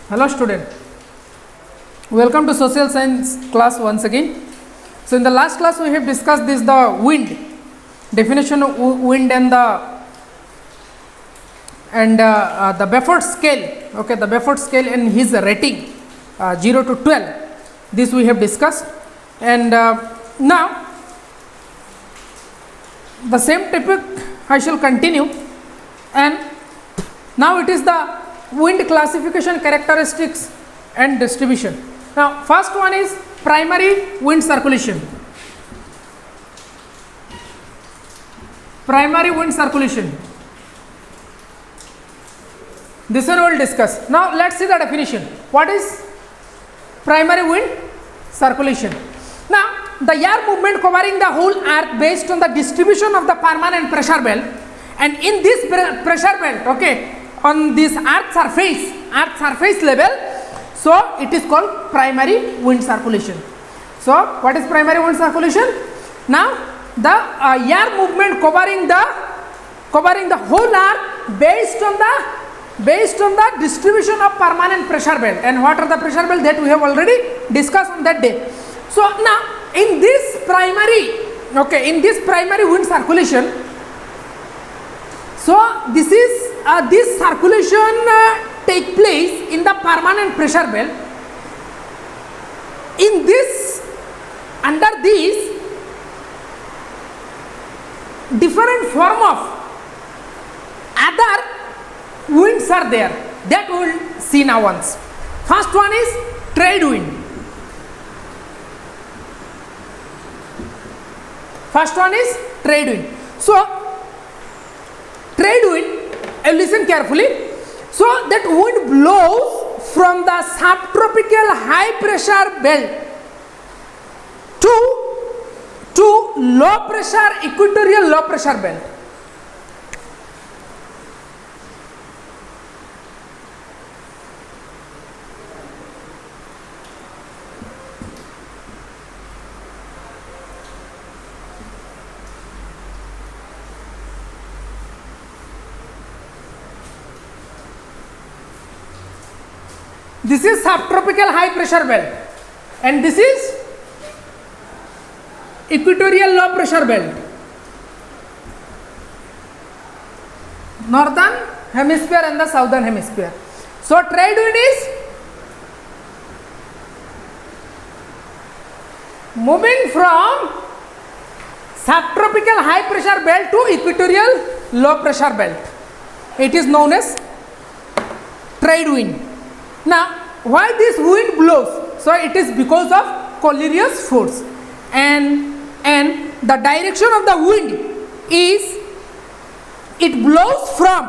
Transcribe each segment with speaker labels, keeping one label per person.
Speaker 1: Hello student, welcome to social science class once again. So in the last class we have discussed this the wind, definition of wind and the Beaufort scale, okay, the Beaufort scale and his rating 0 to 12, this we have discussed. And now the same topic I shall continue, and now it is the wind classification, characteristics and distribution. Now first one is primary wind circulation. Primary wind circulation, this one we will discuss. Now let's see the definition. What is primary wind circulation? Now the air movement covering the whole earth based on the distribution of the permanent pressure belt, and in this pressure belt, okay, on this earth surface level, so it is called primary wind circulation. So what is primary wind circulation? Now the air movement covering the whole earth based on the distribution of permanent pressure belt. And what are the pressure belt that we have already discussed on that day. So now in this primary wind circulation, so this is this circulation take place in the permanent pressure belt. In this, under this, different form of other winds are there, that we will see now once. First one is trade wind. First one is trade wind. So trade wind, listen carefully. So that wind blows from the subtropical high pressure belt to low pressure equatorial low pressure belt. This is subtropical high pressure belt and this is equatorial low pressure belt. Northern hemisphere and the southern hemisphere. So trade wind is moving from subtropical high pressure belt to equatorial low pressure belt. It is known as trade wind. Now why this wind blows? So it is because of Coriolis force, and the direction of the wind is, it blows from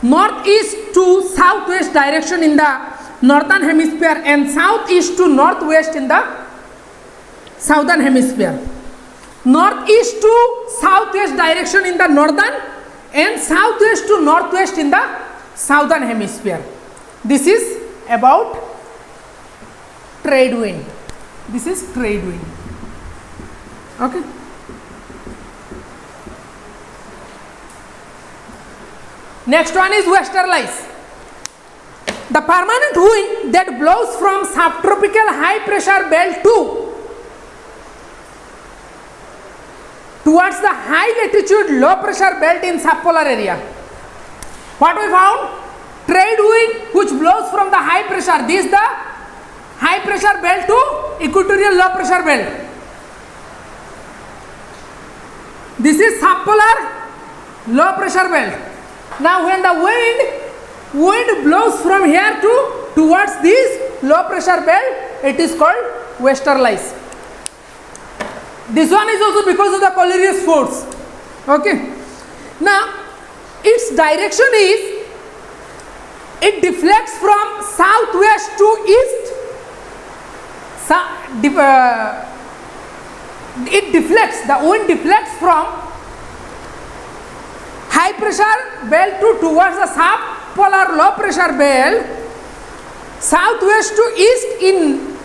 Speaker 1: northeast to southwest direction in the northern hemisphere and southeast to northwest in the southern hemisphere. Northeast to southwest direction in the northern and southwest to northwest in the southern hemisphere. This is about trade wind. This is trade wind. Okay. Next one is westerlies. The permanent wind that blows from subtropical high pressure belt towards the high latitude low pressure belt in subpolar area. What we found? Trade wind which blows from the high pressure, this is the high pressure belt to equatorial low pressure belt. This is subpolar low pressure belt. Now when the wind blows from here towards this low pressure belt, it is called westerlies. This one is also because of the Coriolis force. Okay. Now its direction is, it deflects from southwest to east. The wind deflects from high pressure belt towards the subpolar low pressure belt, southwest to east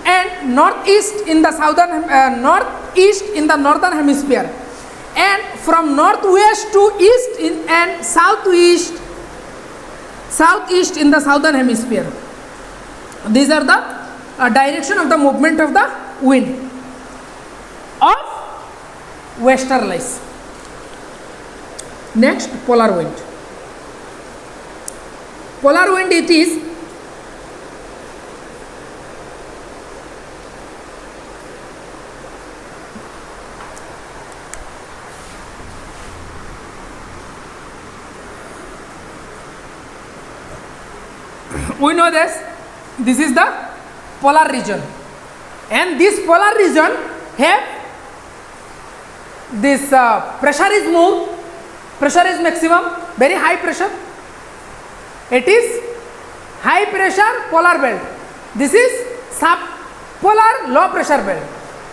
Speaker 1: and northeast in the northeast in the northern hemisphere, and from northwest to east and southeast in the southern hemisphere. These are the direction of the movement of the wind of westerlies. Next, polar wind. Polar wind, it is we know this is the polar region, and this polar region have this pressure is more, pressure is maximum, very high pressure. It is high pressure polar belt. This is subpolar low pressure belt.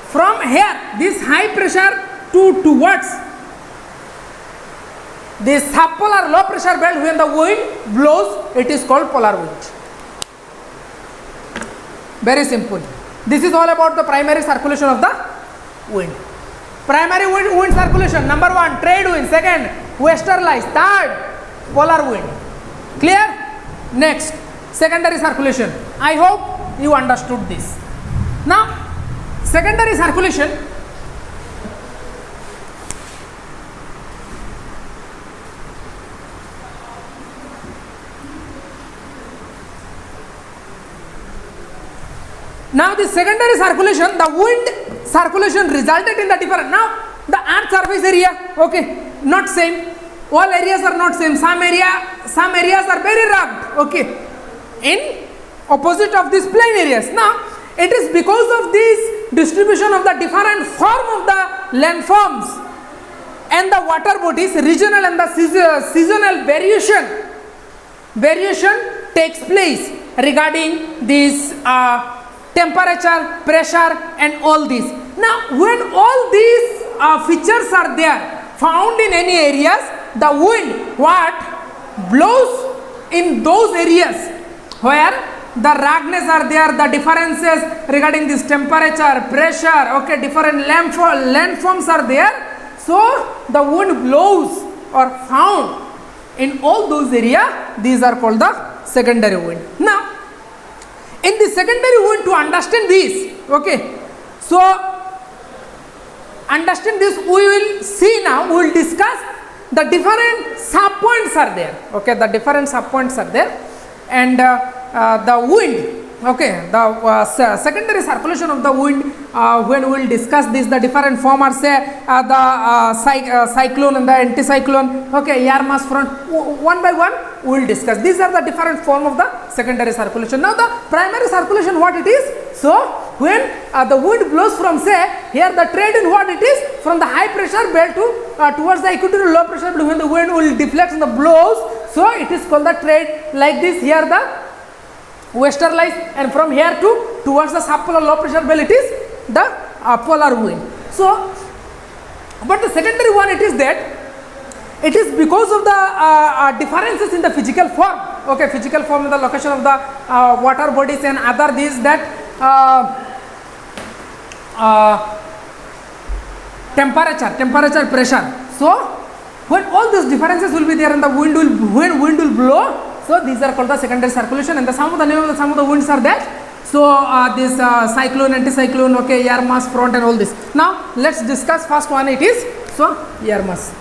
Speaker 1: From here, this high pressure towards this subpolar low pressure belt, when the wind blows, it is called polar wind. Very simple. This is all about the primary circulation of the wind. Primary wind circulation, number 1 trade wind, second westerlies, third polar wind. Clear? Next, secondary circulation. I hope you understood this. Now, secondary circulation, now the secondary circulation, the wind circulation resulted in the different. Now the earth surface area, okay, not same. All areas are not same. Some areas are very rugged, okay, in opposite of these plain areas. Now it is because of this distribution of the different form of the landforms and the water bodies, regional and the seasonal variation takes place regarding this temperature, pressure and all this. Now when all these features are there found in any areas, the wind what blows in those areas where the ruggedness are there, the differences regarding this temperature, pressure, okay, different landforms are there, so the wind blows or found in all those areas. These are called the secondary wind. Now in the secondary wind, to understand this, okay, so understand this, we will see now, we will discuss the different sub-points are there, okay, the different sub-points are there, and the wind, okay, the secondary circulation of the wind, when we will discuss this, the different form are say the cyclone and the anticyclone, okay, air mass front, one by one we will discuss. These are the different form of the secondary circulation. Now the primary circulation, what it is? So when the wind blows from, say here the trade in, what it is, from the high pressure belt to towards the equatorial low pressure belt, when the wind will deflect and the blows, so it is called the trade. Like this, here the westerlies, and from here to towards the subpolar low pressure belt, it is the polar wind. So but the secondary one, it is that it is because of the differences in the physical form, okay, physical form, the location of the water bodies and other these, that temperature, pressure. So when all these differences will be there and the wind will blow, so these are called the secondary circulation, and the some of the winds are there. So this cyclone, anticyclone, okay, air mass front and all this. Now let's discuss first one, it is so air mass.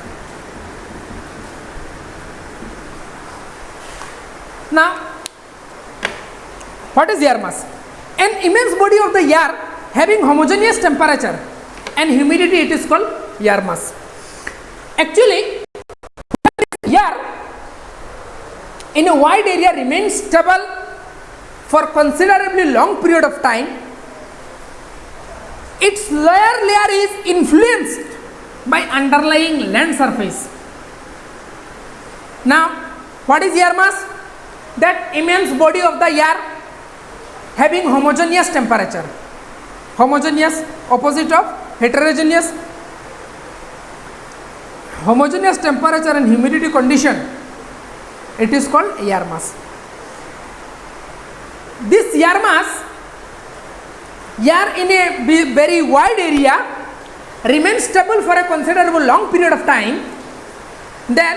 Speaker 1: Now what is air mass? An immense body of the air having homogeneous temperature and humidity, it is called air mass. Actually air in a wide area remains stable for considerably long period of time. Its lower layer is influenced by underlying land surface. Now what is air mass? That immense body of the air having homogeneous temperature. Homogeneous, opposite of heterogeneous. Homogeneous temperature and humidity condition, it is called air mass. This air mass, air in a very wide area remains stable for a considerable long period of time. Then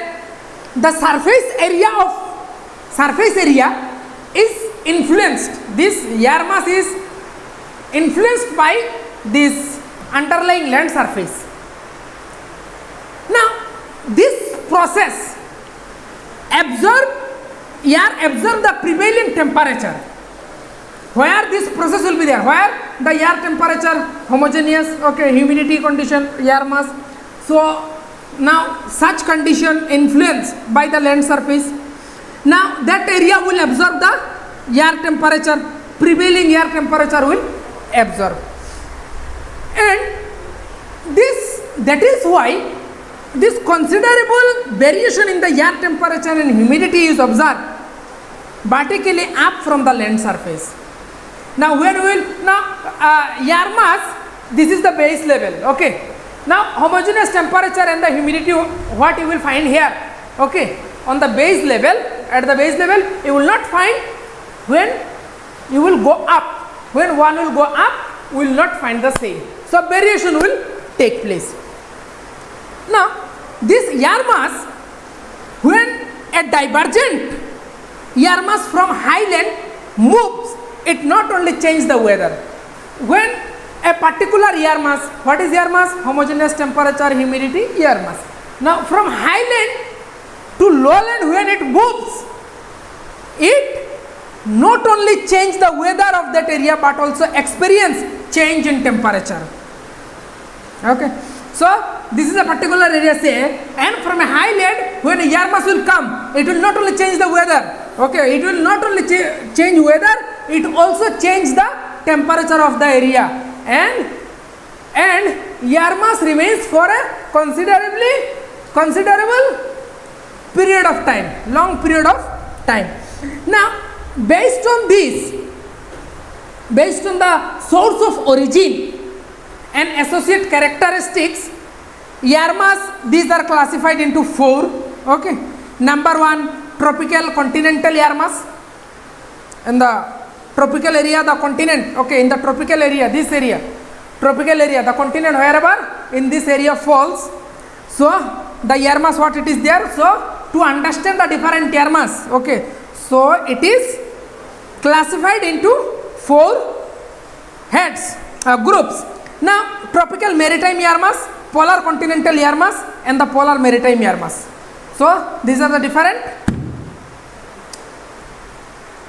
Speaker 1: the surface area is influenced, this air mass is influenced by this underlying land surface. Now this process air absorb the prevailing temperature. Where this process will be there? Where the air temperature homogeneous, okay, humidity condition, air mass. So now such condition influenced by the land surface. Now that area will absorb the air temperature, prevailing air temperature will absorb, and that is why this considerable variation in the air temperature and humidity is observed vertically up from the land surface. Now when we will, air mass, this is the base level, okay. Now homogeneous temperature and the humidity, what you will find here, okay, on the base level, at the base level you will not find. When you will go up, when one will go up, will not find the same. So variation will take place. Now this air mass, when a divergent air mass from highland moves, it not only changes the weather. When a particular air mass, what is air mass? Homogeneous temperature, humidity, air mass. Now from highland to lowland, when it moves, it not only change the weather of that area but also experience change in temperature. Okay, so this is a particular area, say, and from a highland, when a air mass will come, it will not only change the weather, okay, it will not only change weather, it also change the temperature of the area, and air mass remains for a considerable period of time, long period of time. Now based on this, based on the source of origin and associate characteristics, air mass, these are classified into 4, okay. Number 1, tropical continental air mass. In the tropical area, the continent, okay, in the tropical area, this area, tropical area, the continent wherever in this area falls, so the air mass, what it is there. So to understand the different air mass, okay, so it is classified into 4 heads, groups. Now tropical maritime air mass, polar continental air mass, and the polar maritime air mass. So these are the different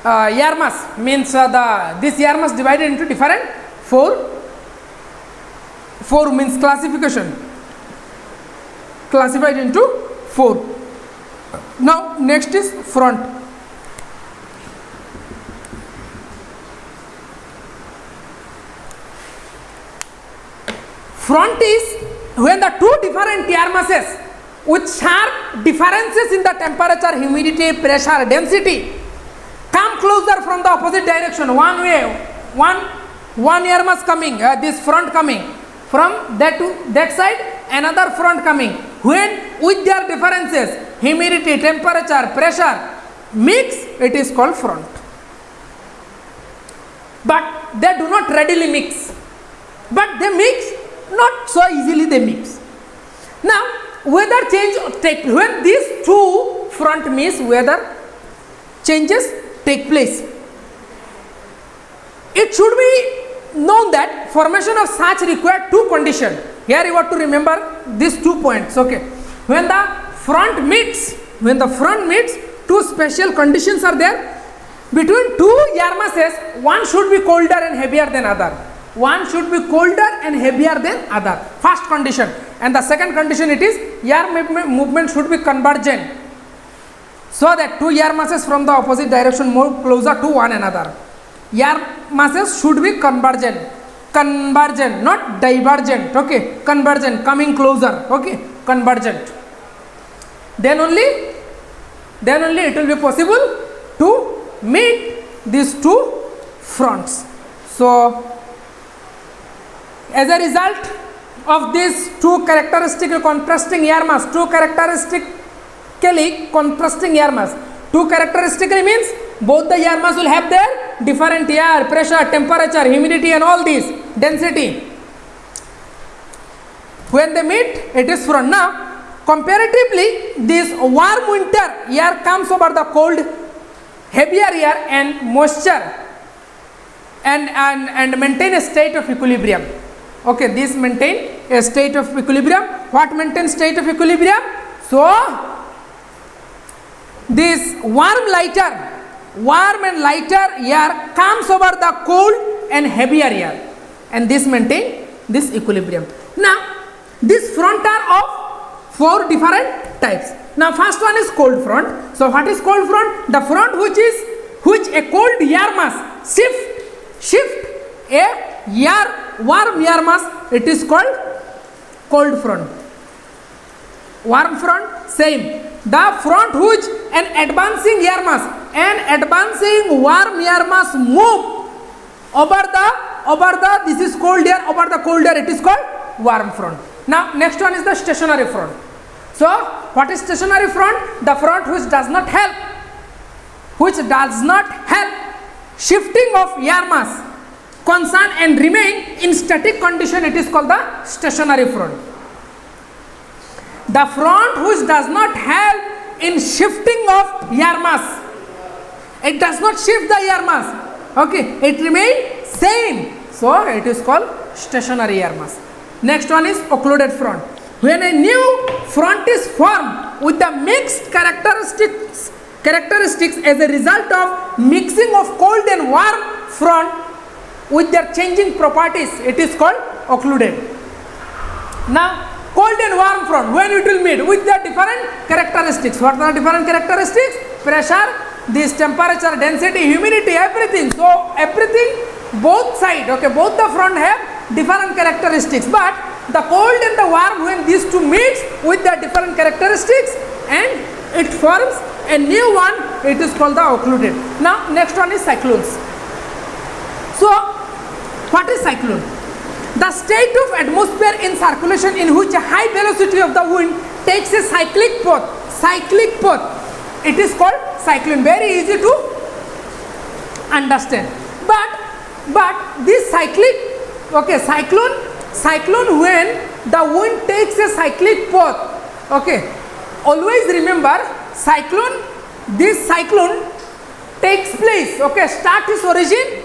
Speaker 1: air mass, means this air mass divided into different 4 means classification, classified into 4. Now next is front. Front is when the two different air masses with sharp differences in the temperature, humidity, pressure, density come closer from the opposite direction. One way, one air mass coming, this front coming from that to that side, another front coming. When with their differences, humidity, temperature, pressure mix, it is called front. But they do not readily mix, but they mix, not so easily they mix. Now weather change take, when these two front means weather changes take place, it should be known that formation of such require 2 conditions. Here you have to remember these 2 points, okay. When the front meets, 2 special conditions are there. Between 2 air masses, one should be colder and heavier than other. One should be colder and heavier than other. First condition. And the second condition, it is air movement should be convergent, so that 2 air masses from the opposite direction move closer to one another. Air masses should be convergent, not divergent, okay, convergent, coming closer, okay, convergent. Then only it will be possible to meet these 2 fronts. So as a result of these 2 characteristic contrasting air mass, 2 characteristically contrasting air mass, 2 characteristically means both the air mass will have their different air pressure, temperature, humidity and all these, density. When they meet, it is front. Now comparatively, this warm winter air comes over the cold heavier air and moisture and maintain a state of equilibrium. Okay, this maintain a state of equilibrium. What maintains state of equilibrium? So this warm and lighter air comes over the cold and heavier air, and this maintain this equilibrium. Now this front are of 4 different types. Now first one is cold front. So what is cold front? The front which a cold air mass shift a warm air mass, it is called cold front. Warm front, same. The front which an advancing air mass, an advancing warm air mass move over the this is cold air, over the cold air, it is called warm front. Now next one is the stationary front. So what is stationary front? The front which does not help shifting of air mass constant and remain in static condition, it is called the stationary front. The front which does not help in shifting of air mass, it does not shift the air mass, okay, it remains same, so it is called stationary air mass. Next one is occluded front. When a new front is formed with the mixed characteristics as a result of mixing of cold and warm front with their changing properties, it is called occluded. Now cold and warm front, when it will meet with the different characteristics. What are the different characteristics? Pressure, this temperature, density, humidity, everything. So everything, both side, okay, both the front have different characteristics, but the cold and the warm, when these two meet with the different characteristics and it forms a new one, it is called the occluded. Now next one is cyclones. So what is cyclone? The state of atmosphere in circulation in which a high velocity of the wind takes a cyclic path, it is called cyclone. Very easy to understand. But this cyclone when the wind takes a cyclic path, okay, always remember this cyclone takes place, okay, start its origin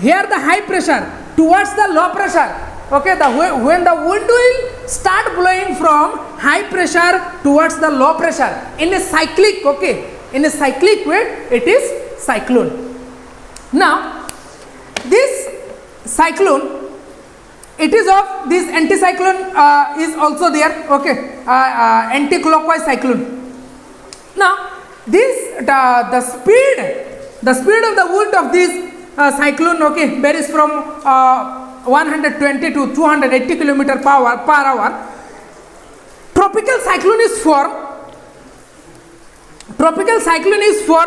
Speaker 1: here, the high pressure towards the low pressure, okay, when the wind will start blowing from high pressure towards the low pressure in a cyclic, okay, in a cyclic way, it is cyclone. Now this cyclone, it is of this anticyclone is also there, okay, anti-clockwise cyclone. Now this the speed of the wind of this cyclone, okay, varies from 120 to 280 km per hour. Tropical cyclone is formed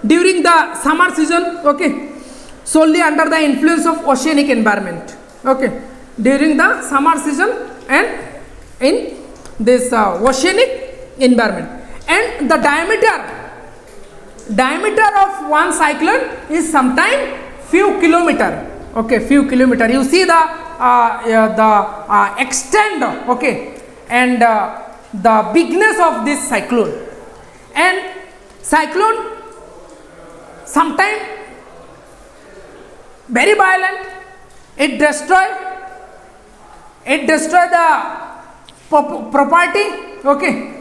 Speaker 1: during the summer season, okay, solely under the influence of oceanic environment, okay, during the summer season and in this oceanic environment. And the diameter of one cyclone is sometimes few kilometer, okay, few kilometer. You see the extent, okay, and the bigness of this cyclone. And cyclone sometimes very violent, it destroy the property, okay,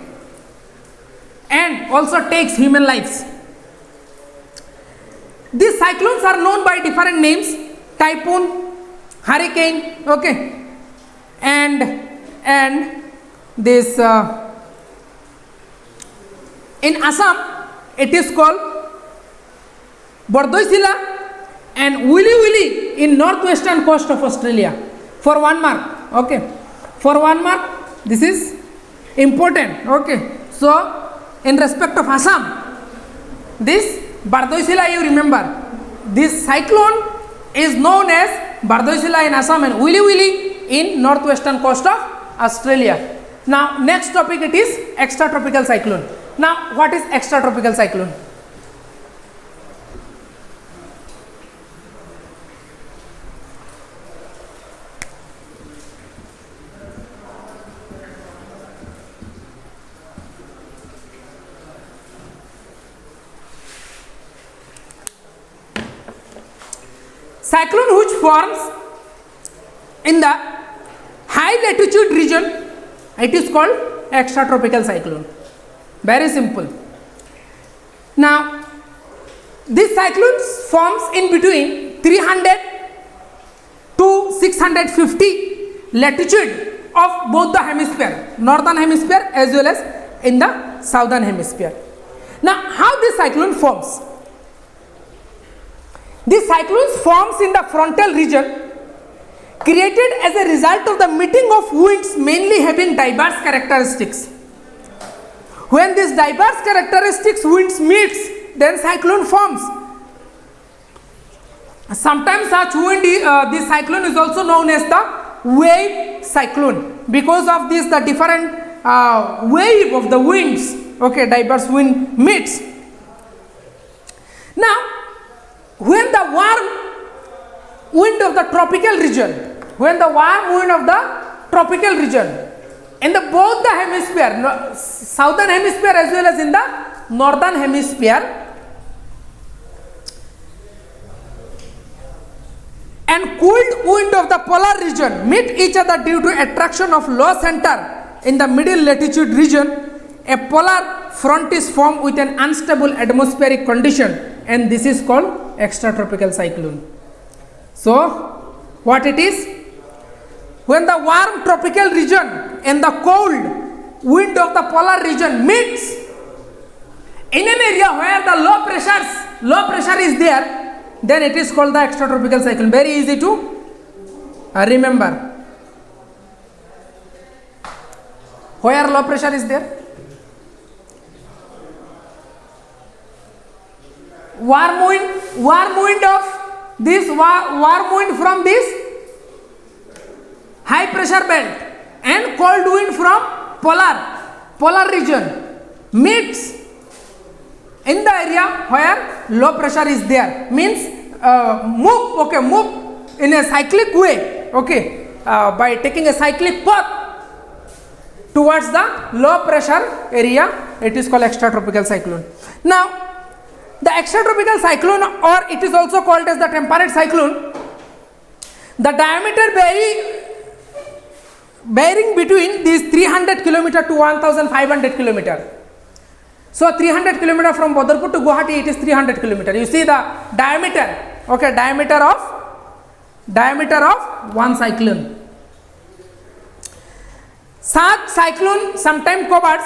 Speaker 1: and also takes human lives. These cyclones are known by different names: typhoon, hurricane, okay, and this in Assam it is called Bardoisila and Willy Willy in northwestern coast of Australia. For 1 mark, okay, for 1 mark, this is important, okay. So in respect of Assam, this Bardoisila, you remember, this cyclone is known as Bardoisila in Assam and Willy Willy in northwestern coast of Australia. Now next topic, it is extratropical cyclone. Now what is extratropical cyclone? cyclone which forms in the high latitude region, it is called extratropical cyclone. Very simple. Now this cyclone forms in between 300 to 650 latitude of both the hemisphere, northern hemisphere as well as in the southern hemisphere. Now how this cyclone forms? This cyclone forms in the frontal region, created as a result of the meeting of winds mainly having diverse characteristics. When these diverse characteristics winds meets, then cyclone forms. Sometimes such wind, this cyclone is also known as the wave cyclone, because of this the different wave of the winds, okay, diverse wind meets. Now when the warm wind of the tropical region, in the both the hemisphere, southern hemisphere as well as in the northern hemisphere, and cold wind of the polar region meet each other due to attraction of low center in the middle latitude region, a polar front is formed with an unstable atmospheric condition, and this is called extratropical cyclone. So what it is? When the warm tropical region and the cold wind of the polar region meets in an area where the low pressure is there, then it is called the extratropical cyclone. Very easy to remember. Where low pressure is there? Warm wind from this high pressure belt and cold wind from polar region meets in the area where low pressure is there, means move in a cyclic way, okay, by taking a cyclic path towards the low pressure area, it is called extratropical cyclone. Now the extratropical cyclone, or it is also called as the temperate cyclone, the diameter varying between these 300 km to 1500 km. So 300 km from Badarpur to Guwahati, it is 300 km. You see the diameter, okay, diameter of one cyclone. Such cyclone sometimes covers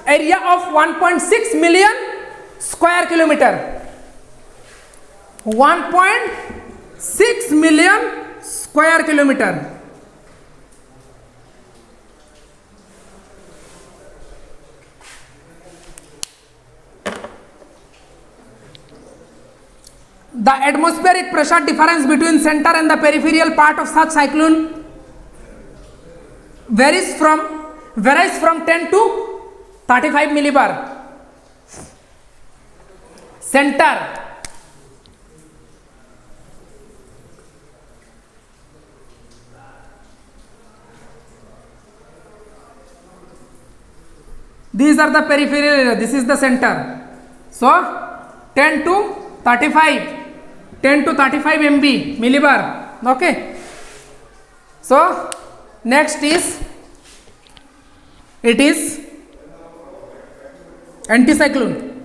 Speaker 1: area of 1.6 million square kilometer. 1.6 million square kilometer. The atmospheric pressure difference between center and the peripheral part of such cyclone varies from 10 to 35 millibar. Center. These are the peripheral area, this is the center. So 10 to 35 MB millibar, okay. So next is anticyclone.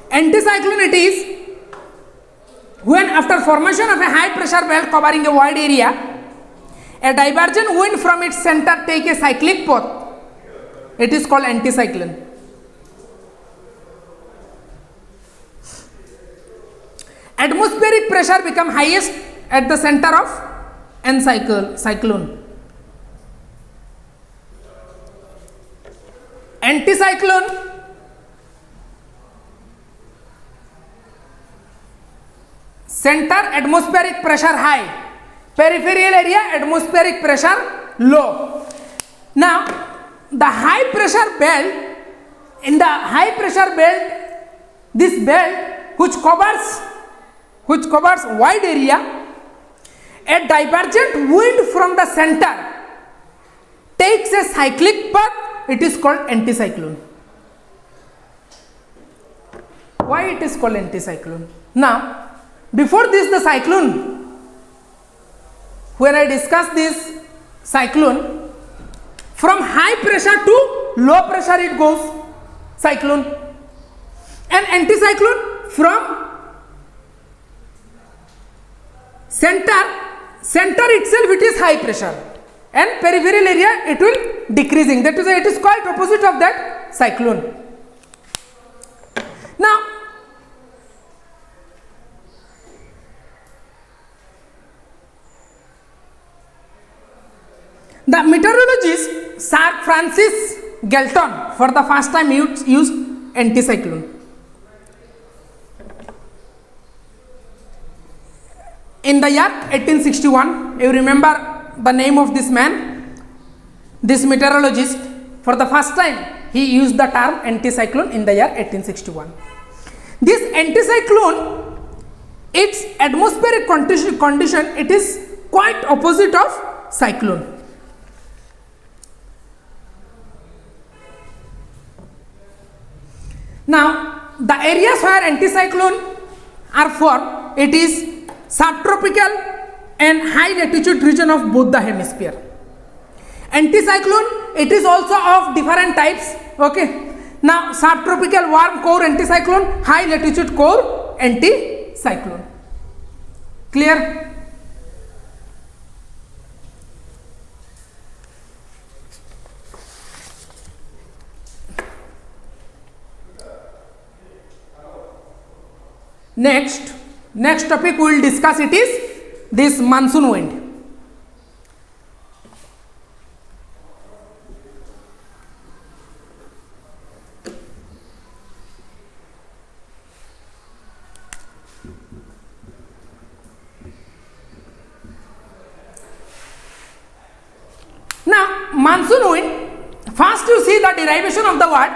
Speaker 1: Anticyclone it is when after formation of a high pressure belt covering a wide area, a divergent wind from its center take a cyclic path. It is called anticyclone. Atmospheric pressure become highest at the center of cyclone. Anticyclone center atmospheric pressure high, peripheral area atmospheric pressure low. Now the high pressure belt, in the high pressure belt, this belt which covers wide area, a divergent wind from the center takes a cyclic path, it is called anticyclone. Why it is called anticyclone? Now, before this the cyclone, when I discuss this cyclone, from high pressure to low pressure it goes, cyclone. And anticyclone from center itself it is high pressure, and peripheral area it will decreasing. That is why it is quite opposite of that cyclone. Now, the meteorologist Sir Francis Galton for the first time used anticyclone. In the year 1861, you remember the name of this man, this meteorologist, for the first time he used the term anticyclone in the year 1861. This anticyclone, its atmospheric condition, it is quite opposite of cyclone. Now, the areas where anticyclone are formed, it is subtropical and high latitude region of both the hemisphere. Anticyclone, it is also of different types. Okay. Now, subtropical warm core anticyclone, high latitude core anticyclone. Clear? Next topic we will discuss, it is this monsoon wind. Now, monsoon wind, first you see the derivation of the word.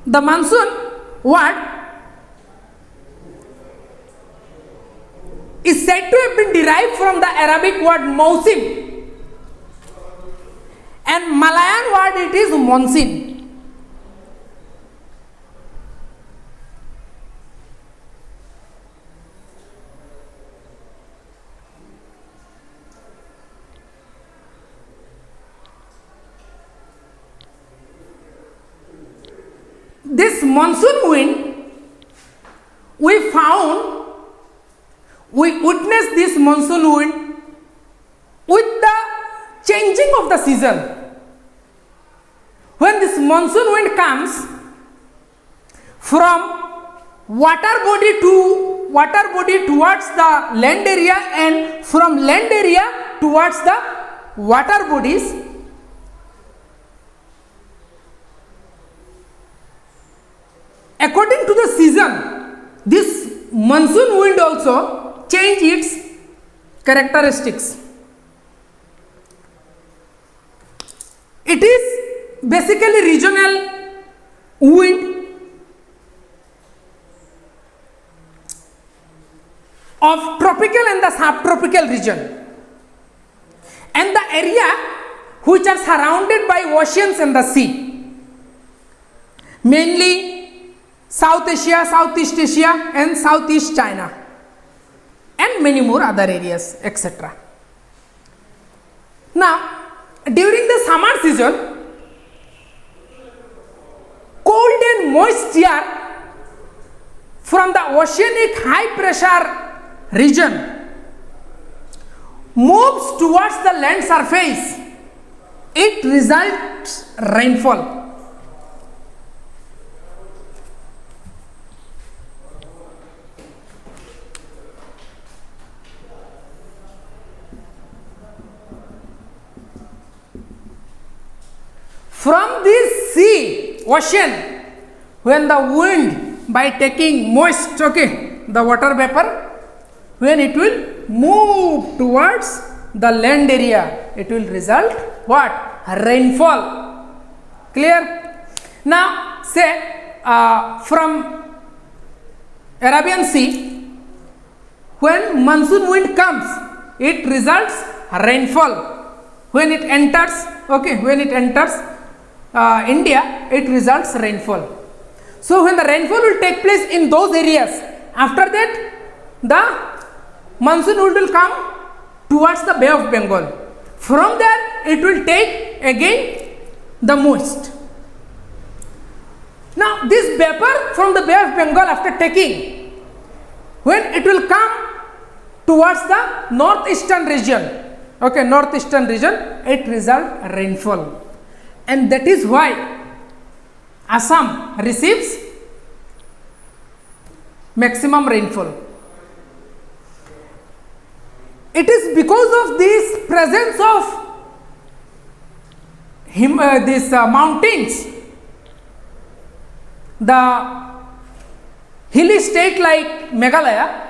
Speaker 1: The monsoon word is said to have been derived from the Arabic word mausim, and Malayan word it is monsoon. This monsoon wind, we witness this monsoon wind with the changing of the season. When this monsoon wind comes from water body towards the land area, and from land area towards the water bodies, according to the season, this monsoon wind also change its characteristics. It is basically regional wind of tropical and the subtropical region, and the area which are surrounded by oceans and the sea, mainly South Asia, Southeast Asia and Southeast China, and many more other areas, etc. Now, during the summer season, cold and moist air from the oceanic high pressure region moves towards the land surface. It results rainfall. From this ocean, when the wind by taking moist, the water vapor, when it will move towards the land area, it will result what? Rainfall. Clear? Now, say from Arabian Sea, when monsoon wind comes, it results rainfall. When it enters, India, it results rainfall. So when the rainfall will take place in those areas, after that the monsoon wind will come towards the Bay of Bengal. From there it will take again the moist. Now this vapor from the Bay of Bengal, after taking, when it will come towards the northeastern region, okay, northeastern region, it result rainfall, and that is why Assam receives maximum rainfall. It is because of this presence of these mountains, the hilly state like Meghalaya,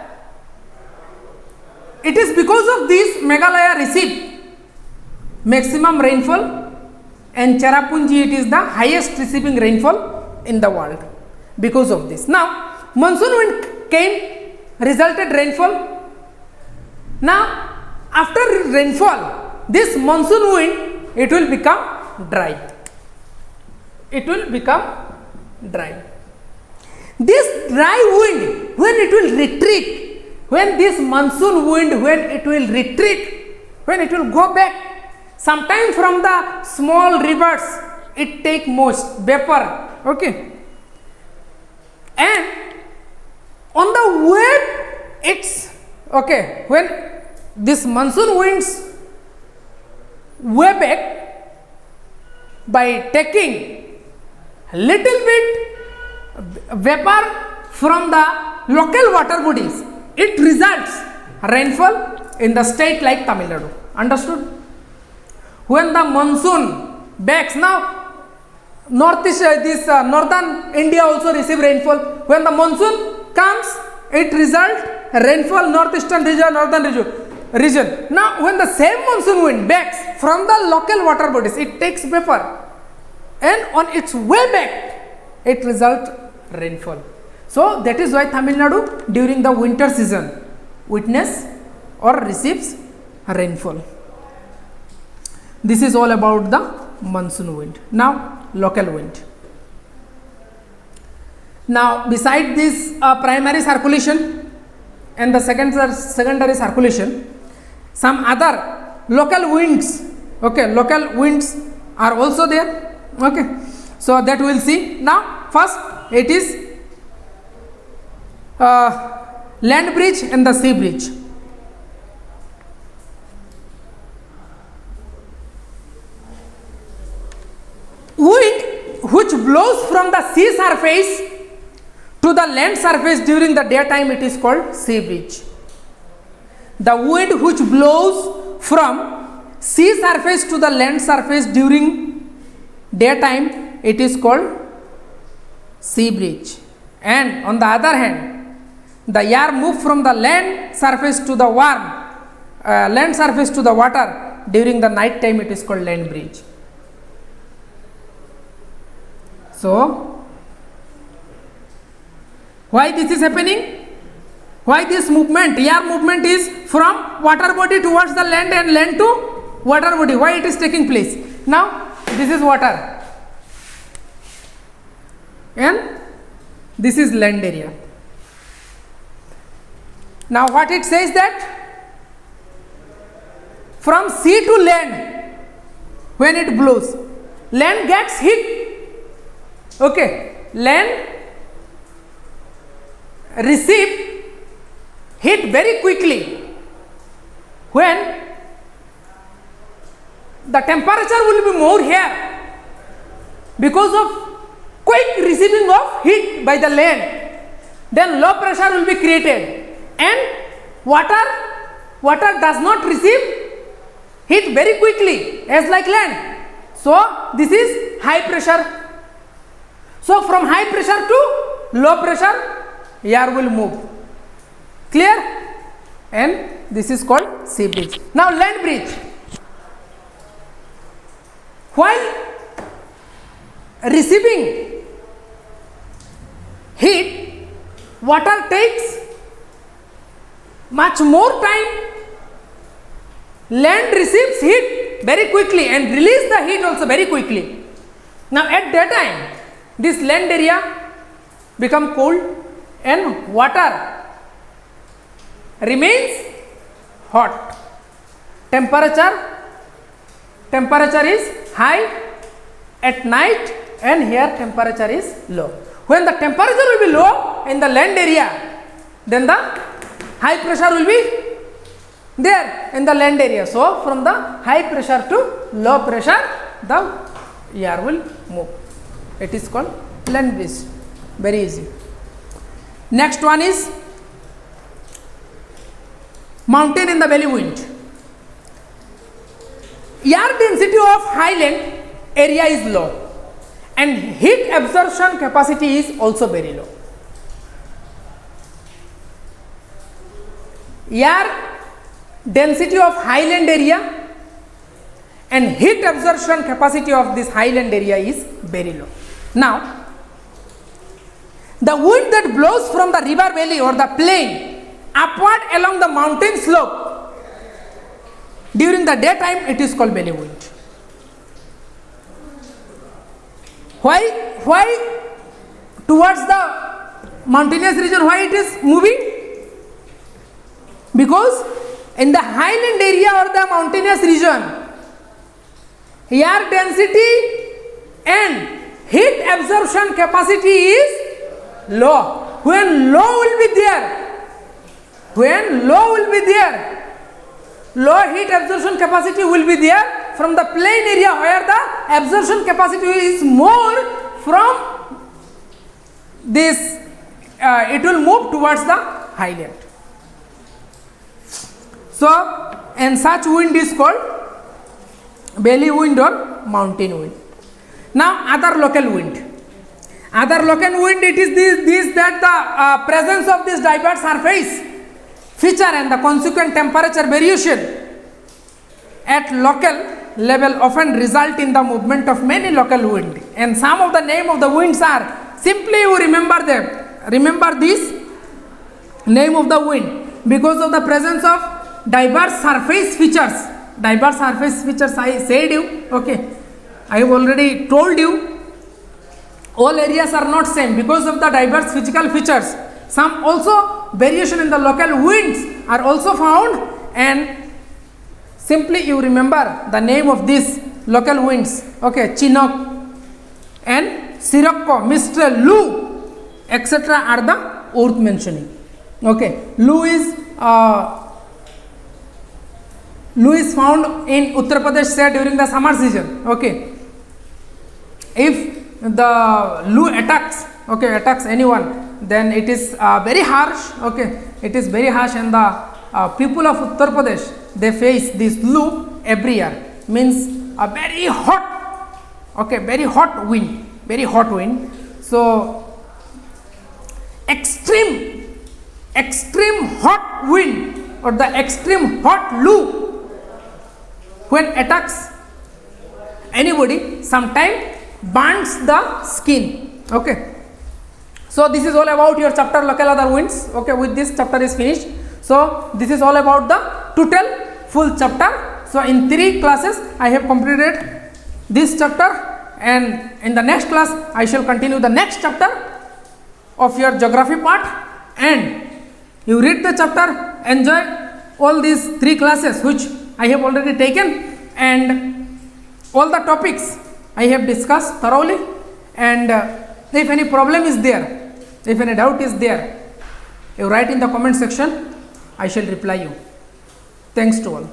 Speaker 1: it is because of this Meghalaya receive maximum rainfall, and Cherrapunji, it is the highest receiving rainfall in the world because of this. Now monsoon wind came, resulted rainfall. Now after rainfall, this monsoon wind, it will become dry. It will become dry. This dry wind, when it will retreat, when this monsoon wind, when it will retreat, when it will go back, sometime from the small rivers, it take moist vapor, okay, and on the way it's okay, when this monsoon winds way back, by taking little bit vapor from the local water bodies, it results rainfall in the state like Tamil Nadu. Understood? When the monsoon backs, now northeast, northern India also receive rainfall. When the monsoon comes, it result rainfall northeastern region, northern region. Now when the same monsoon wind backs from the local water bodies, it takes vapor, and on its way back, it result rainfall. So that is why Tamil Nadu during the winter season witness or receives rainfall. This is all about the monsoon wind. Now local wind. Now beside this primary circulation and the secondary circulation, some other local winds, okay, local winds are also there, okay. So that we will see. Now first it is land bridge and the sea bridge. Wind which blows from the sea surface to the land surface during the daytime, it is called sea bridge. The wind which blows from sea surface to the land surface during daytime, it is called sea bridge. And on the other hand, the air move from the land surface to the land surface to the water during the night time, it is called land bridge. So why this is happening? Why this movement, air movement is from water body towards the land and land to water body? Why it is taking place? Now this is water and this is land area. Now what it says that from sea to land, when it blows, land gets hit, okay, land receive hit very quickly when the temperature will be more here because of quick receiving of heat by the land, then low pressure will be created and water does not receive heat very quickly as like land. So this is high pressure. So from high pressure to low pressure, air will move. Clear? And this is called sea bridge. Now land bridge. While receiving heat, water takes much more time. Land receives heat very quickly and release the heat also very quickly. Now at that time, this land area become cold and water remains hot. Temperature is high at night and here temperature is low. When the temperature will be low in the land area, then the high pressure will be there in the land area. So from the high pressure to low pressure, the air will move. It is called land breeze. Very easy. Next one is mountain in the valley wind. Air density of highland area is low and heat absorption capacity is also very low. Air density of highland area and heat absorption capacity of this highland area is very low. Now, the wind that blows from the river valley or the plain upward along the mountain slope during the daytime, it is called valley wind. Why towards the mountainous region, why it is moving? Because in the highland area or the mountainous region, air density and heat absorption capacity is low. When low will be there, low heat absorption capacity will be there from the plain area where the absorption capacity is more from this, it will move towards the highland. So, and such wind is called valley wind or mountain wind. Now, other local wind. It is this that the presence of this diverse surface feature and the consequent temperature variation at local level often result in the movement of many local wind. And some of the name of the winds are, simply you remember them. Remember this name of the wind because of the presence of diverse surface features. I said you, okay, I have already told you, all areas are not same because of the diverse physical features. Some also variation in the local winds are also found, and simply you remember the name of these local winds, okay, Chinook and Sirocco, Mistral, Lu, etc. are the worth mentioning. Okay, Lu is found in Uttar Pradesh state during the summer season. Okay, if the Lu attacks anyone, then it is very harsh. Okay, it is very harsh, and the people of Uttar Pradesh, they face this Lu every year. Means a very hot, very hot wind. So extreme hot wind or the extreme hot Lu, when attacks anybody, sometimes burns the skin. Okay, so this is all about your chapter local other winds. Okay, with this chapter is finished. So this is all about the total full chapter. So in 3 classes I have completed this chapter, and in the next class I shall continue the next chapter of your geography part, and you read the chapter, enjoy all these 3 classes which I have already taken, and all the topics I have discussed thoroughly. And if any problem is there, if any doubt is there, you write in the comment section, I shall reply you. Thanks to all.